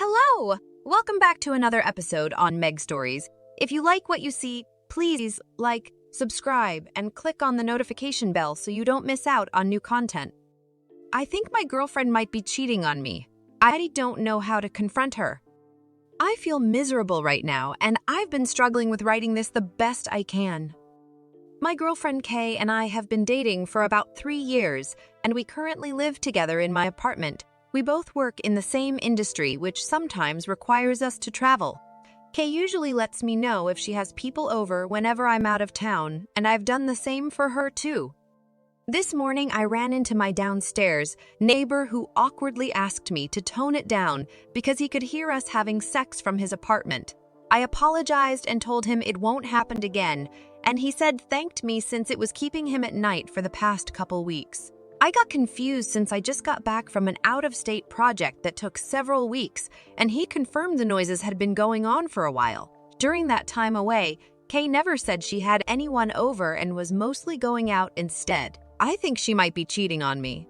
Hello! Welcome back to another episode on MegStories. If you like what you see, please like, subscribe, and click on the notification bell so you don't miss out on new content. I think my girlfriend might be cheating on me. I don't know how to confront her. I feel miserable right now, and I've been struggling with writing this the best I can. My girlfriend Kay and I have been dating for about 3 years, and we currently live together in my apartment. We both work in the same industry, which sometimes requires us to travel. Kay usually lets me know if she has people over whenever I'm out of town, and I've done the same for her too. This morning, I ran into my downstairs neighbor who awkwardly asked me to tone it down because he could hear us having sex from his apartment. I apologized and told him it won't happen again, and he said thanked me since it was keeping him at night for the past couple weeks. I got confused since I just got back from an out-of-state project that took several weeks, and he confirmed the noises had been going on for a while. During that time away, Kay never said she had anyone over and was mostly going out instead. I think she might be cheating on me.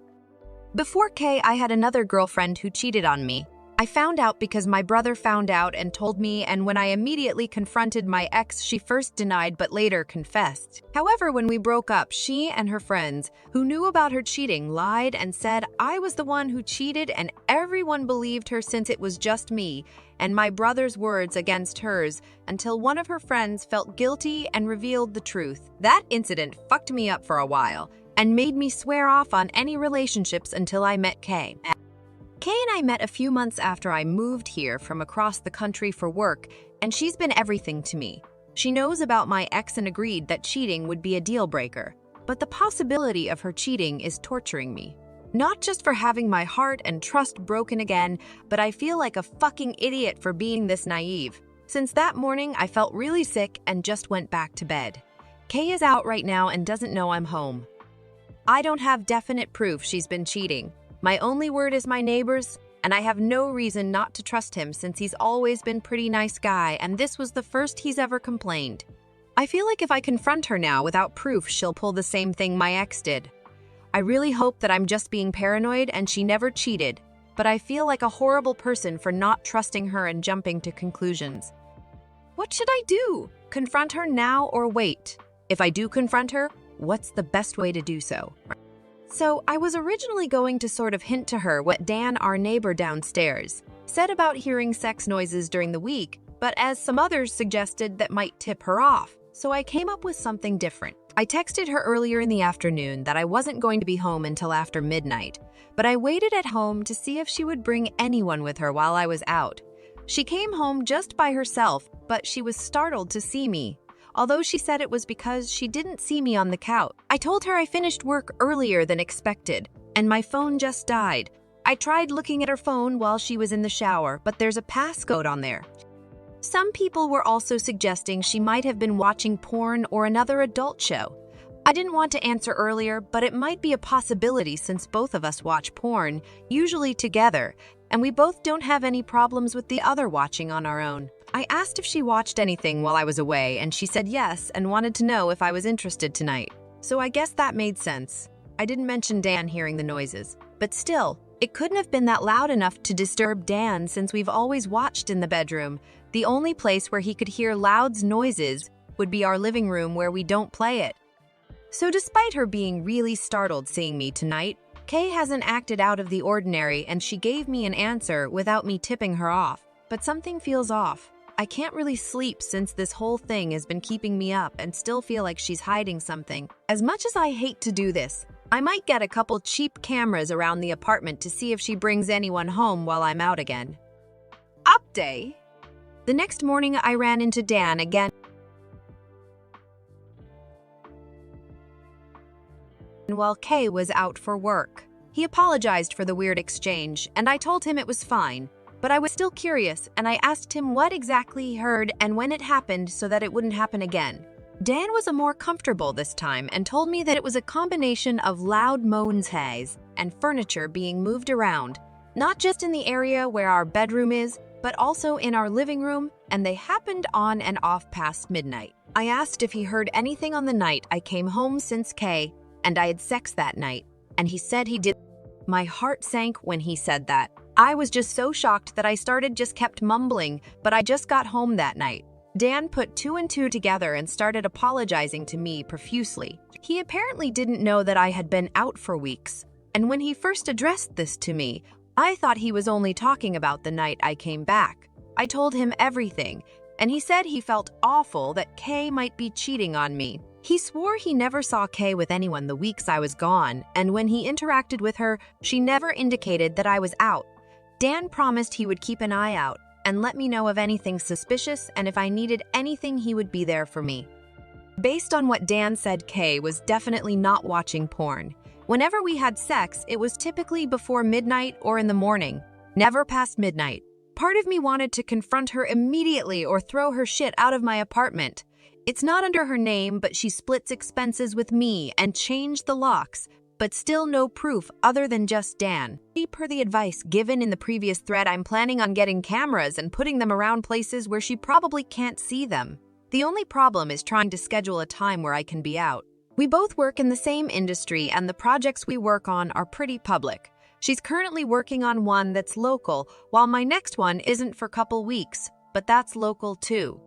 Before Kay, I had another girlfriend who cheated on me. I found out because my brother found out and told me, and when I immediately confronted my ex, she first denied but later confessed. However, when we broke up, she and her friends who knew about her cheating lied and said I was the one who cheated, and everyone believed her since it was just me and my brother's words against hers, until one of her friends felt guilty and revealed the truth. That incident fucked me up for a while and made me swear off on any relationships until I met Kay. Kay and I met a few months after I moved here from across the country for work, and she's been everything to me. She knows about my ex and agreed that cheating would be a deal breaker, but the possibility of her cheating is torturing me. Not just for having my heart and trust broken again, but I feel like a fucking idiot for being this naive. Since that morning, I felt really sick and just went back to bed. Kay is out right now and doesn't know I'm home. I don't have definite proof she's been cheating. My only word is my neighbor's, and I have no reason not to trust him since he's always been pretty nice guy, and this was the first he's ever complained. I feel like if I confront her now without proof, she'll pull the same thing my ex did. I really hope that I'm just being paranoid and she never cheated, but I feel like a horrible person for not trusting her and jumping to conclusions. What should I do? Confront her now or wait? If I do confront her, what's the best way to do so? So I was originally going to sort of hint to her what Dan, our neighbor downstairs, said about hearing sex noises during the week, but as some others suggested that might tip her off, so I came up with something different. I texted her earlier in the afternoon that I wasn't going to be home until after midnight, but I waited at home to see if she would bring anyone with her while I was out. She came home just by herself, but she was startled to see me, although she said it was because she didn't see me on the couch. I told her I finished work earlier than expected, and my phone just died. I tried looking at her phone while she was in the shower, but there's a passcode on there. Some people were also suggesting she might have been watching porn or another adult show. I didn't want to answer earlier, but it might be a possibility since both of us watch porn, usually together, and we both don't have any problems with the other watching on our own. I asked if she watched anything while I was away, and she said yes and wanted to know if I was interested tonight. So I guess that made sense. I didn't mention Dan hearing the noises, but still, it couldn't have been that loud enough to disturb Dan since we've always watched in the bedroom. The only place where he could hear loud noises would be our living room where we don't play it. So despite her being really startled seeing me tonight, Kay hasn't acted out of the ordinary and she gave me an answer without me tipping her off. But something feels off. I can't really sleep since this whole thing has been keeping me up and still feel like she's hiding something. As much as I hate to do this, I might get a couple cheap cameras around the apartment to see if she brings anyone home while I'm out again. Update. The next morning, I ran into Dan again while Kay was out for work. He apologized for the weird exchange, and I told him it was fine. But I was still curious, and I asked him what exactly he heard and when it happened so that it wouldn't happen again. Dan was more comfortable this time and told me that it was a combination of loud moans and furniture being moved around, not just in the area where our bedroom is, but also in our living room, and they happened on and off past midnight. I asked if he heard anything on the night I came home since Kay and I had sex that night, and he said he did. My heart sank when he said that. I was just so shocked that I just kept mumbling, but I just got home that night. Dan put two and two together and started apologizing to me profusely. He apparently didn't know that I had been out for weeks, and when he first addressed this to me, I thought he was only talking about the night I came back. I told him everything, and he said he felt awful that Kay might be cheating on me. He swore he never saw Kay with anyone the weeks I was gone, and when he interacted with her, she never indicated that I was out. Dan promised he would keep an eye out and let me know of anything suspicious, and if I needed anything, he would be there for me. Based on what Dan said, Kay was definitely not watching porn. Whenever we had sex, it was typically before midnight or in the morning, never past midnight. Part of me wanted to confront her immediately or throw her shit out of my apartment. It's not under her name, but she splits expenses with me and changed the locks, but still no proof other than just Dan. Per the advice given in the previous thread, I'm planning on getting cameras and putting them around places where she probably can't see them. The only problem is trying to schedule a time where I can be out. We both work in the same industry, and the projects we work on are pretty public. She's currently working on one that's local, while my next one isn't for a couple weeks, but that's local too.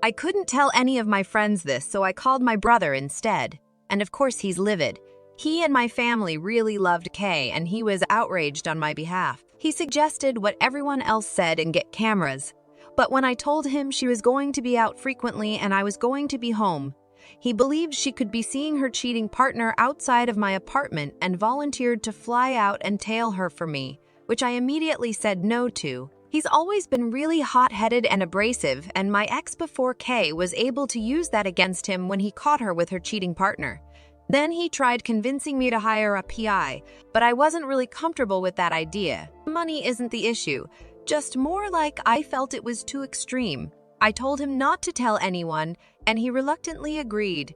I couldn't tell any of my friends this, so I called my brother instead. And of course he's livid. He and my family really loved Kay, and he was outraged on my behalf. He suggested what everyone else said and get cameras. But when I told him she was going to be out frequently and I was going to be home, he believed she could be seeing her cheating partner outside of my apartment and volunteered to fly out and tail her for me, which I immediately said no to. He's always been really hot-headed and abrasive, and my ex before Kay was able to use that against him when he caught her with her cheating partner. Then he tried convincing me to hire a PI, but I wasn't really comfortable with that idea. Money isn't the issue, just more like I felt it was too extreme. I told him not to tell anyone, and he reluctantly agreed.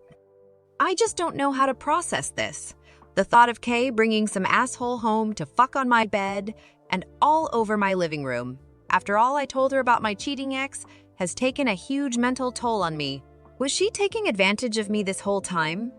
I just don't know how to process this. The thought of Kay bringing some asshole home to fuck on my bed and all over my living room, after all I told her about my cheating ex, has taken a huge mental toll on me. Was she taking advantage of me this whole time?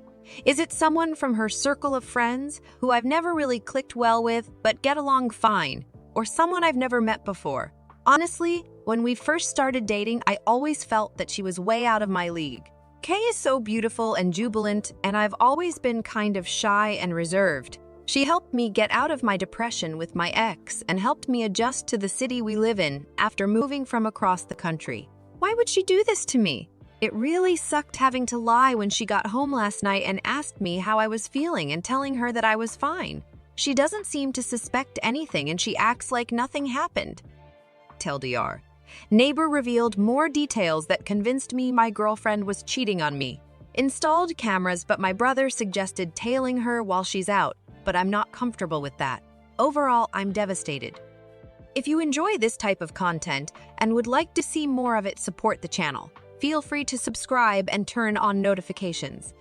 Is it someone from her circle of friends who I've never really clicked well with but get along fine, or someone I've never met before? Honestly, when we first started dating, I always felt that she was way out of my league. Kay is so beautiful and jubilant, and I've always been kind of shy and reserved. She helped me get out of my depression with my ex and helped me adjust to the city we live in after moving from across the country. Why would she do this to me? It really sucked having to lie when she got home last night and asked me how I was feeling and telling her that I was fine. She doesn't seem to suspect anything and she acts like nothing happened. TLDR. Neighbor revealed more details that convinced me my girlfriend was cheating on me. Installed cameras, but my brother suggested tailing her while she's out, but I'm not comfortable with that. Overall, I'm devastated. If you enjoy this type of content and would like to see more of it, support the channel. Feel free to subscribe and turn on notifications.